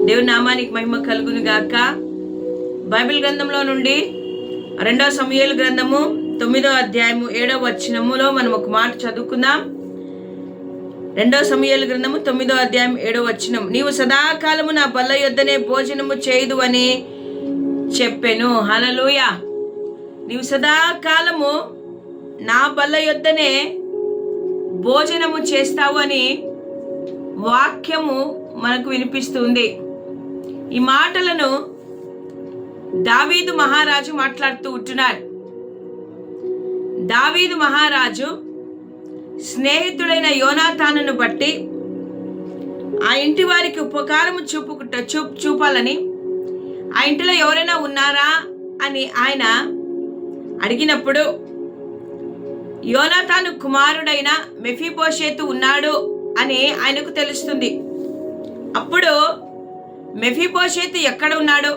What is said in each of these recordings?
దేవుని నామానికి మహిమ కలుగును గాక. బైబిల్ గ్రంథంలో నుండి 2 సమూయేలు గ్రంథము 9వ అధ్యాయము 7వ వచనములో మనం ఒక మాట చదువుకుందాం. 2 సమూయేలు గ్రంథము 9వ అధ్యాయం 7వ వచనం. నీవు సదాకాలము నా బల్ల యొద్దనే భోజనము చేయుదు అని చెప్పెను. హల్లెలూయా. నీవు సదాకాలము నా బల్ల యొద్దనే భోజనము చేస్తావు అని వాక్యము మనకు వినిపిస్తుంది. ఈ మాటలను దావీదు మహారాజు మాట్లాడుతూ ఉంటున్నాడు. దావీదు మహారాజు స్నేహితుడైన యోనాతానును బట్టి ఆ ఇంటి వారికి ఉపకారము చూపాలని, ఆ ఇంటిలో ఎవరైనా ఉన్నారా అని ఆయన అడిగినప్పుడు యోనాతాను కుమారుడైన మెఫీబోషేతు ఉన్నాడు అని ఆయనకు తెలుస్తుంది. అప్పుడు మెఫీబోషేతు ఎక్కడ ఉన్నాడో,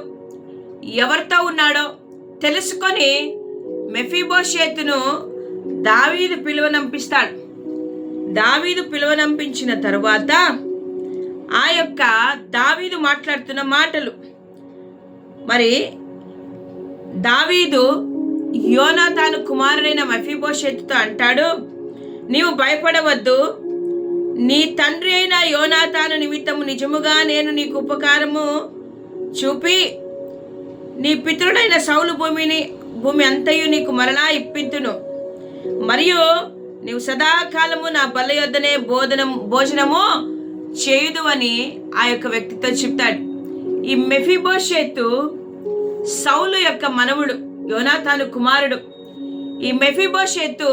ఎవరితో ఉన్నాడో తెలుసుకొని మెఫీబోషేతును దావీదు పిలువనంపిస్తాడు. దావీదు పిలువనంపించిన తరువాత ఆ యొక్క దావీదు మాట్లాడుతున్న మాటలు, మరి దావీదు యోనాతాను కుమారుడైన మెఫీబోషేతుతో అంటాడు, నీవు భయపడవద్దు, నీ తండ్రి అయిన యోనాతాను నిమిత్తము నిజముగా నేను నీకు ఉపకారము చూపి నీ పితరుడైన సౌలు భూమి అంతయు నీకు మరలా ఇప్పింతును, మరియు నీవు సదాకాలము నా బల్ల యొద్దనే భోజనము చేయుదు అని ఆ యొక్క వ్యక్తితో చెప్తాడు. ఈ మెఫీబోషేతు సౌలు యొక్క మనవుడు, యోనాతాను కుమారుడు. ఈ మెఫీబోషేతు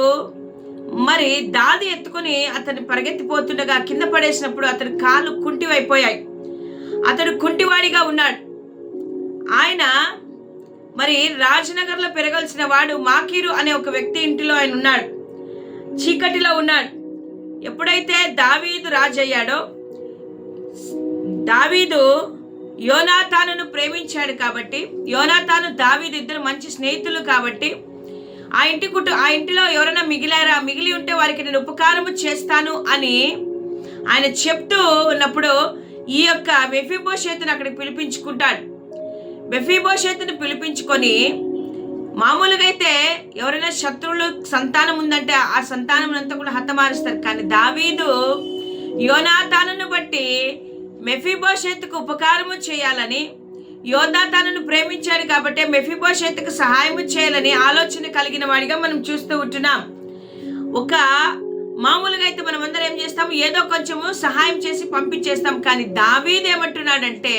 మరి దాది ఎత్తుకుని అతన్ని పరిగెత్తిపోతుండగా కింద పడేసినప్పుడు అతని కాళ్ళు కుంటివైపోయాయి. అతడు కుంటివాడిగా ఉన్నాడు. ఆయన మరి రాజనగర్లో పెరగాల్సిన వాడు మాకీరు అనే ఒక వ్యక్తి ఇంటిలో ఆయన ఉన్నాడు. చీకటిలో ఉన్నాడు. ఎప్పుడైతే దావీదు రాజు అయ్యాడో, దావీదు యోనాతానును ప్రేమించాడు కాబట్టి, యోనాతాను దావీదు ఇద్దరు మంచి స్నేహితులు కాబట్టి ఆ ఇంటిలో ఎవరైనా మిగిలి ఉంటే వారికి నేను ఉపకారము చేస్తాను అని ఆయన చెప్తూ ఉన్నప్పుడు ఈ యొక్క మెఫీబోషేతును అక్కడికి పిలిపించుకుంటాడు. మెఫీబోషేతును పిలిపించుకొని, మామూలుగా అయితే ఎవరైనా శత్రువులు సంతానం ఉందంటే ఆ సంతానం అంతా కూడా హతమారుస్తారు. కానీ దావీదు యోనాతానును బట్టి మెఫీబోషేతుకు ఉపకారము చేయాలని, యోనాతానును ప్రేమించాడు కాబట్టి మెఫీబోషేతుకు సహాయం చేయాలని ఆలోచన కలిగిన వాడిగా మనం చూస్తూ ఉంటున్నాం. ఒక మామూలుగా అయితే మనం అందరం ఏం చేస్తాం, ఏదో కొంచెము సహాయం చేసి పంపించేస్తాం. కానీ దావీదు ఏమంటున్నాడంటే,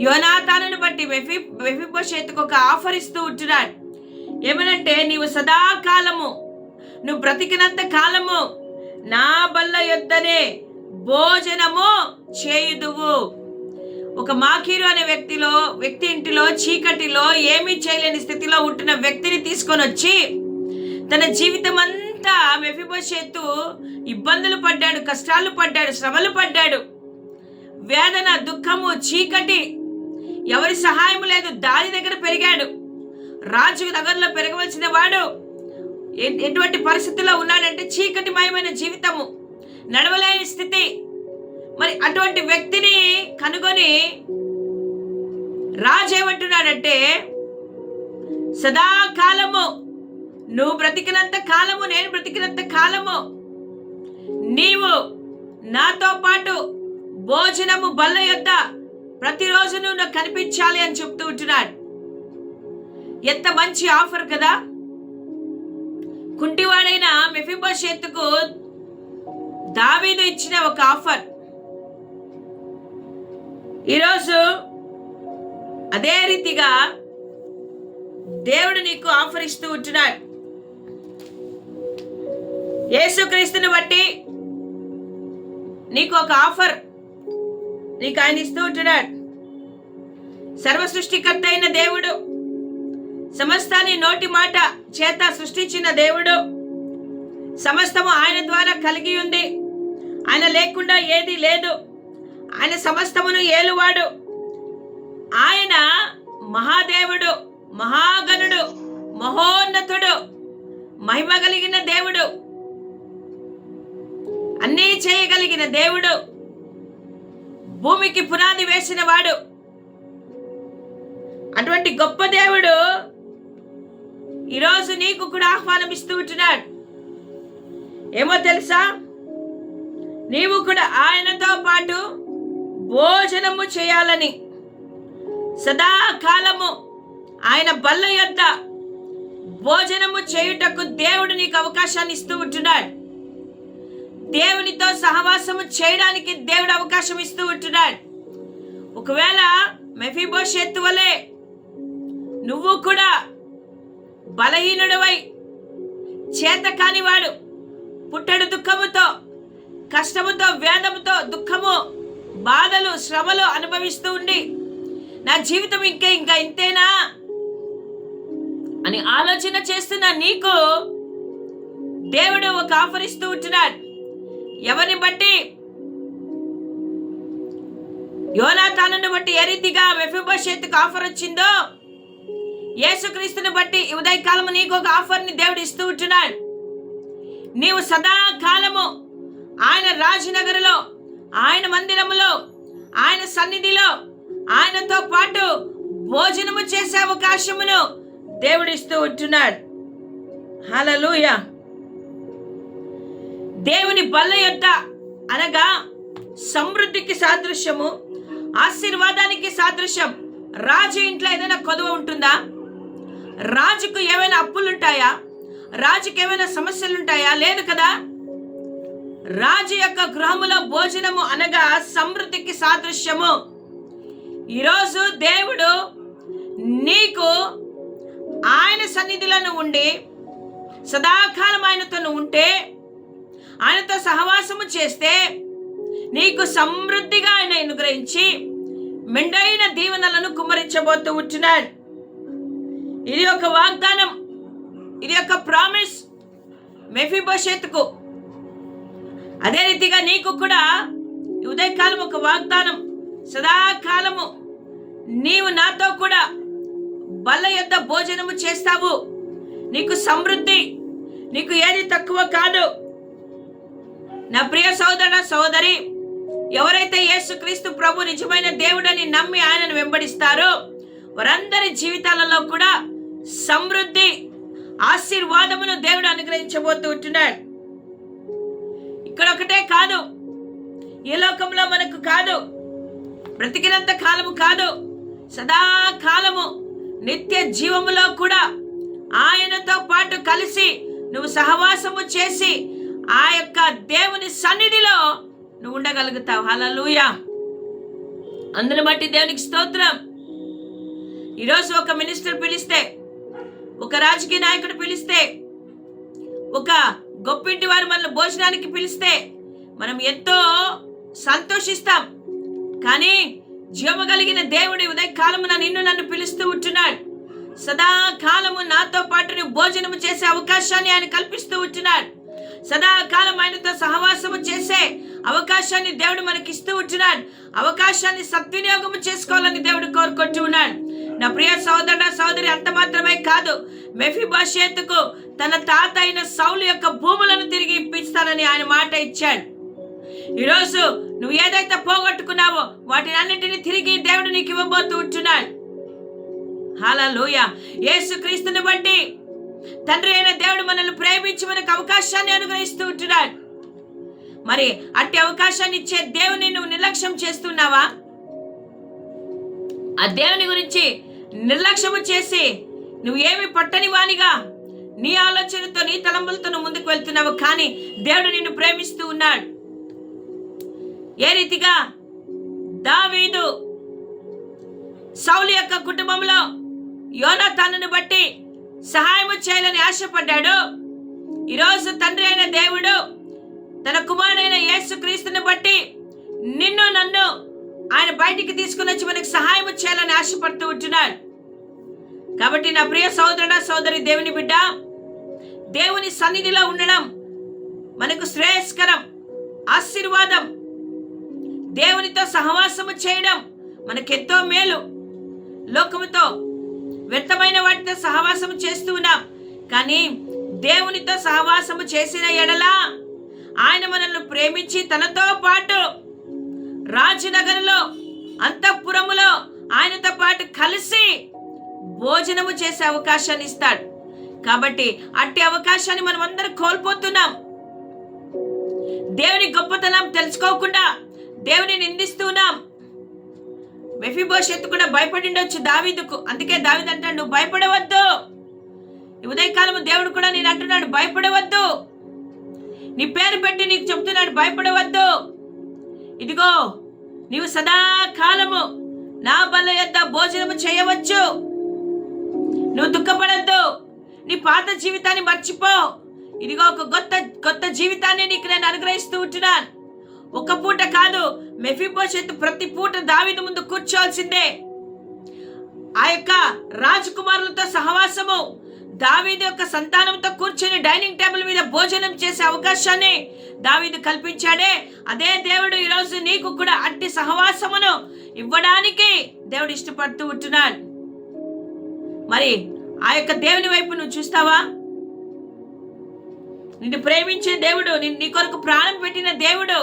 యోనాతానును బట్టి మెఫీబోషేతుకు ఒక ఆఫర్ ఇస్తూ ఉంటున్నాడు. ఏమనంటే, నీవు సదాకాలము, నువ్వు బ్రతికినంత కాలము నా బల్ల యొద్దనే భోజనము చేయుదువు. ఒక మాకీరు అనే వ్యక్తి ఇంటిలో చీకటిలో ఏమీ చేయలేని స్థితిలో ఉంటున్న వ్యక్తిని తీసుకొని వచ్చి తన జీవితం అంతా మెఫీబోషేతు ఇబ్బందులు పడ్డాడు, కష్టాలు పడ్డాడు, శ్రమలు పడ్డాడు, వేదన, దుఃఖము, చీకటి, ఎవరి సహాయం లేదు, దారి దగ్గర పెరిగాడు. రాజు నగరంలో పెరగవలసిన వాడు ఎటువంటి పరిస్థితుల్లో ఉన్నాడంటే చీకటిమయమైన జీవితము, నడవలేని స్థితి. మరి అటువంటి వ్యక్తిని కనుగొని రాజు ఏమంటున్నాడంటే, సదాకాలము నువ్వు బ్రతికినంత కాలము, నేను బ్రతికినంత కాలము నీవు నాతో పాటు భోజనము బల్ల యొద్ద ప్రతిరోజు నువ్వు నాకు కనిపించాలి అని చెప్తూ ఉంటున్నాడు. ఎంత మంచి ఆఫర్ కదా. కుంటివాడైన మెఫీబోషేతుకు దావీదు ఇచ్చిన ఒక ఆఫర్. ఈరోజు అదే రీతిగా దేవుడు నీకు ఆఫర్ ఇస్తూ ఉంటున్నాడు. యేసుక్రీస్తుని బట్టి నీకు ఒక ఆఫర్ నీకు ఆయన ఇస్తూ ఉంటున్నాడు. సర్వ సృష్టికర్త అయిన దేవుడు, సమస్తాన్ని నోటి మాట చేత సృష్టించిన దేవుడు, సమస్తము ఆయన ద్వారా కలిగి ఉంది. ఆయన లేకుండా ఏది లేదు. ఆయన సమస్తమును ఏలువాడు. ఆయన మహాదేవుడు, మహాగణుడు, మహోన్నతుడు, మహిమ కలిగిన దేవుడు, అన్నీ చేయగలిగిన దేవుడు, భూమికి పునాది వేసిన వాడు. అటువంటి గొప్ప దేవుడు ఈరోజు నీకు కూడా ఆహ్వానం ఇస్తూ ఉంటున్నాడు. ఏమో తెలుసా, నీవు కూడా ఆయనతో పాటు భోజనము చేయాలని, సదాకాలము ఆయన బల్ల యొద్ద భోజనము చేయుటకు దేవుడు నీకు అవకాశాన్ని ఇస్తూ ఉంటున్నాడు. దేవునితో సహవాసము చేయడానికి దేవుడు అవకాశం ఇస్తూ ఉంటున్నాడు. ఒకవేళ మెఫీబోషెతు వలె నువ్వు కూడా బలహీనుడవై, చేత కానివాడు, పుట్టడు దుఃఖముతో, కష్టముతో, వేదముతో, దుఃఖము, బాధలు, శ్రమలు అనుభవిస్తూ ఉండి నా జీవితం ఇంకా ఇంతేనా అని ఆలోచన చేస్తున్న నీకు దేవుడు ఒక ఆఫర్ ఇస్తూ ఉంటున్నాడు. ఎవరిని బట్టి? యోనాతానును బట్టి ఏ రీతిగా మెఫీబోషెతుకు ఆఫర్ వచ్చిందో, యేసుక్రీస్తుని బట్టి ఉదయకాలము నీకు ఒక ఆఫర్ని దేవుడు ఇస్తూ ఉంటున్నాడు. నీవు సదాకాలము ఆయన రాజనగరులో, ఆయన మందిరములో, ఆయన సన్నిధిలో ఆయనతో పాటు భోజనము చేసే అవకాశమును దేవుడు ఇస్తూ ఉంటున్నాడు. హల్లెలూయా. దేవుని బల్ల యొద్ద అనగా సమృద్ధికి సాదృశ్యము, ఆశీర్వాదానికి సాదృశ్యం. రాజు ఇంట్లో ఏదైనా కొదువ ఉంటుందా? రాజుకు ఏమైనా అప్పులుంటాయా? రాజుకు ఏమైనా సమస్యలుంటాయా? లేదు కదా. రాజు యొక్క గృహములో భోజనము అనగా సమృద్ధికి సాదృశ్యము. ఈరోజు దేవుడు నీకు ఆయన సన్నిధిలో ఉండి సదాకాలం ఆయనతో ఉంటే, ఆయనతో సహవాసము చేస్తే నీకు సమృద్ధిగా ఆయన అనుగ్రహించి మెండైన దీవెనలను కుమ్మరించబోతూ ఉంటున్నాడు. ఇది ఒక వాగ్దానం, ఇది ఒక ప్రామిస్ మెఫీబోషెతుకు. అదే రీతిగా నీకు కూడా ఉదయకాలం ఒక వాగ్దానం. సదాకాలము నీవు నాతో కూడా బల్ల యొద్ద భోజనము చేస్తావు. నీకు సమృద్ధి, నీకు ఏది తక్కువ కాదు. నా ప్రియ సోదర సోదరి, ఎవరైతే యేసుక్రీస్తు ప్రభు నిజమైన దేవుడని నమ్మి ఆయనను వెంబడిస్తారో వారందరి జీవితాలలో కూడా సమృద్ధి, ఆశీర్వాదమును దేవుడు అనుగ్రహించబోతూ ఉంటున్నాడు. ఇక్కడ ఒకటే కాదు, ఈ లోకంలో మనకు కాదు, బ్రతికినంత కాలము కాదు, సదాకాలము నిత్య జీవములో కూడా ఆయనతో పాటు కలిసి నువ్వు సహవాసము చేసి ఆ యొక్క దేవుని సన్నిధిలో నువ్వు ఉండగలుగుతావు. హల్లెలూయా. అందుని బట్టి దేవునికి స్తోత్రం. ఈరోజు ఒక మినిస్టర్ పిలిస్తే, ఒక రాజకీయ నాయకుడు పిలిస్తే, ఒక గొప్పింటి వారు మనల్ని భోజనానికి పిలిస్తే మనం ఎంతో సంతోషిస్తాం. కానీ జీవము కలిగిన దేవుడి ఉదయకాలమున నన్ను పిలుస్తూ ఉంటున్నాడు. సదాకాలము నాతో పాటు నువ్వు భోజనము చేసే అవకాశాన్ని ఆయన కల్పిస్తూ ఉంటున్నాడు. సదాకాలం ఆయనతో సహవాసము చేసే అవకాశాన్ని దేవుడు మనకి ఇస్తూ ఉంటున్నాడు. అవకాశాన్ని సద్వినియోగము చేసుకోవాలని దేవుడు కోరుకుంటూ ఉన్నాడు. నా ప్రియ సోదర సోదరి, అంత మాత్రమే కాదు, మెఫీబోషెతుకు తన తాత అయిన సౌలు యొక్క భూములను తిరిగి ఇప్పిస్తానని ఆయన మాట ఇచ్చాడు. ఈరోజు నువ్వు ఏదైతే పోగొట్టుకున్నావో వాటిని అన్నింటినీ తిరిగి దేవుడు నీకు ఇవ్వబోతూ ఉంటున్నాడు. హల్లెలూయా. యేసుక్రీస్తుని బట్టి తండ్రి అయిన దేవుడు మనల్ని ప్రేమించి మనకు అవకాశాన్ని అనుగ్రహిస్తూ ఉంటున్నాడు. మరి అట్టి అవకాశాన్ని ఇచ్చే దేవుని నువ్వు నిర్లక్ష్యం చేస్తున్నావా? ఆ దేవుని గురించి నిర్లక్ష్యము చేసి నువ్వు ఏమి పట్టని వానిగా నీ ఆలోచనతో, నీ తలంపులతో నువ్వు ముందుకు వెళ్తున్నావు. కానీ దేవుడు నిన్ను ప్రేమిస్తూ ఉన్నాడు. ఏ రీతిగా దావీదు సౌలు యొక్క కుటుంబంలో యోనాతానును బట్టి సహాయము చేయాలని ఆశపడ్డాడు, ఈరోజు తండ్రి అయిన దేవుడు తన కుమారుడైన యేసుక్రీస్తుని బట్టి నిన్ను నన్ను ఆయన బయటికి తీసుకుని వచ్చి మనకు సహాయం చేయాలని ఆశపడుతూ ఉంటున్నాడు. కాబట్టి నా ప్రియ సోదరుడ సోదరి, దేవుని బిడ్డ, దేవుని సన్నిధిలో ఉండడం మనకు శ్రేయస్కరం, ఆశీర్వాదం. దేవునితో సహవాసము చేయడం మనకెంతో మేలు. లోకముతో, వ్యర్థమైన వాటితో సహవాసము చేస్తూ ఉన్నాం. కానీ దేవునితో సహవాసము చేసిన ఎడల ఆయన మనల్ని ప్రేమించి తనతో పాటు రాజనగరులో అంతఃపురములో ఆయనతో పాటు కలిసి భోజనము చేసే అవకాశాన్ని ఇస్తాడు. కాబట్టి అట్టి అవకాశాన్ని మనం అందరం కోల్పోతున్నాం. దేవుని గొప్పతనం తెలుసుకోకుండా దేవుని నిందిస్తున్నాం. మెఫీబోషెతు కూడా భయపడిండొచ్చు దావీదుకు. అందుకే దావీదు అంటాడు, నువ్వు భయపడవద్దు. ఉదయకాలము దేవుడు కూడా నేను అంటున్నాడు, భయపడవద్దు. నీ పేరు పెట్టి నీకు చెప్తున్నాడు, భయపడవద్దు. ఇదిగో నీవు సదాకాలము నా బల్ల యొద్ద భోజనము చేయవచ్చు. నువ్వు దుఃఖపడద్దు. నీ పాత జీవితాన్ని మర్చిపో. ఇదిగో ఒక కొత్త జీవితాన్ని నీకు నేను అనుగ్రహిస్తూ ఉంటున్నాను. ఒక పూట కాదు, మెఫీబోషెతు ప్రతి పూట దావీదు ముందు కూర్చోవాల్సిందే. ఆ యొక్క రాజకుమారులతో సహవాసము, దావీదు యొక్క సంతానంతో కూర్చొని డైనింగ్ టేబుల్ మీద భోజనం చేసే అవకాశాన్ని దావీదు కల్పించాడే, అదే దేవుడు ఈరోజు నీకు కూడా అట్టి సహవాసమును ఇవ్వడానికి దేవుడు ఇష్టపడుతూ ఉంటున్నాడు. మరి ఆ యొక్క దేవుని వైపు నువ్వు చూస్తావా? నిన్ను ప్రేమించే దేవుడు, నీ కొరకు ప్రాణం పెట్టిన దేవుడు,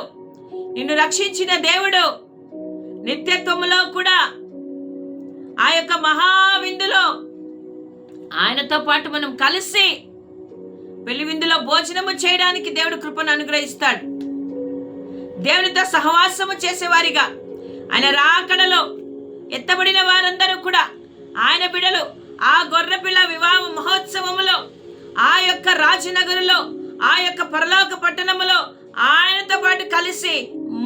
నిన్ను రక్షించిన దేవుడు, నిత్యత్వములో కూడా ఆ యొక్క మహావిందులో ఆయనతో పాటు మనం కలిసి పెళ్లి విందులో భోజనము చేయడానికి దేవుడు కృపను అనుగ్రహిస్తాడు. దేవునితో సహవాసము చేసేవారిగా ఆయన రాకడలో ఎత్తబడిన వారందరూ కూడా ఆయన బిడలు ఆ గొర్రెపిల్ల వివాహ మహోత్సవములో, ఆ యొక్క రాజనగరులో, ఆ యొక్క పరలోక పట్టణములో ఆయనతో పాటు కలిసి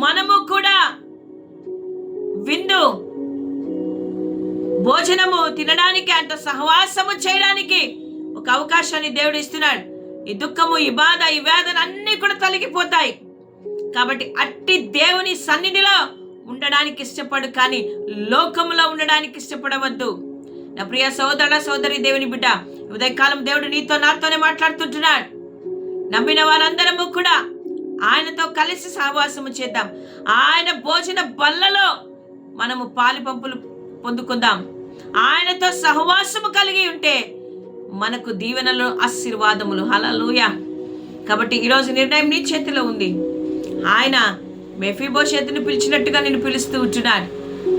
మనము కూడా విందు భోజనము తినడానికి, అంత సహవాసము చేయడానికి ఒక అవకాశాన్ని దేవుడు ఇస్తున్నాడు. ఈ దుఃఖము, ఈ బాధ, ఈ వేదన అన్నీ కూడా తొలగిపోతాయి. కాబట్టి అట్టి దేవుని సన్నిధిలో ఉండడానికి ఇష్టపడు, కానీ లోకములో ఉండడానికి ఇష్టపడవద్దు. నా ప్రియ సోదర సోదరి, దేవుని బిడ్డ, ఉదయకాలం దేవుడు నీతో నాతోనే మాట్లాడుతుంటున్నాడు. నమ్మిన వారందరము కూడా ఆయనతో కలిసి సహవాసము చేద్దాం. ఆయన భోజన బల్లలో మనము పాలి పంపులు పొందుకుందాం. ఆయనతో సహవాసము కలిగి ఉంటే మనకు దీవెనలు, ఆశీర్వాదములు. హల్లెలూయా. కాబట్టి ఈరోజు నిర్ణయం నీ చేతిలో ఉంది. ఆయన మెఫీబోషెతుని పిలిచినట్టుగా నేను పిలుస్తూ ఉంటున్నాను.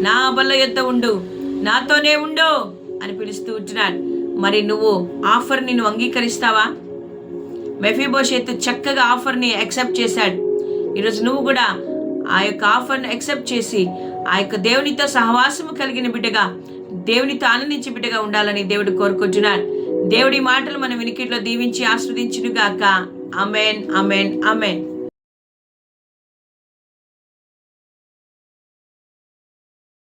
నా బల్ల యొద్ద ఉండు, నాతోనే ఉండు అని పిలుస్తూ ఉంటున్నాను. మరి నువ్వు ఆఫర్ని నువ్వు అంగీకరిస్తావా? మెఫీబోషెతు చక్కగా ఆఫర్ని యాక్సెప్ట్ చేశాడు. ఈరోజు నువ్వు కూడా ఆ యొక్క ఆఫర్ని యాక్సెప్ట్ చేసి ఆ యొక్క దేవునితో సహవాసము కలిగిన బిడ్డగా, దేవునితో ఆనందించే బిడ్డగా ఉండాలని దేవుడు కోరుకుంటున్నాడు. దేవుడి మాటలు మన వినికిడిలో దీవించి ఆస్వాదించునుగాక. ఆమేన్, ఆమేన్, ఆమేన్.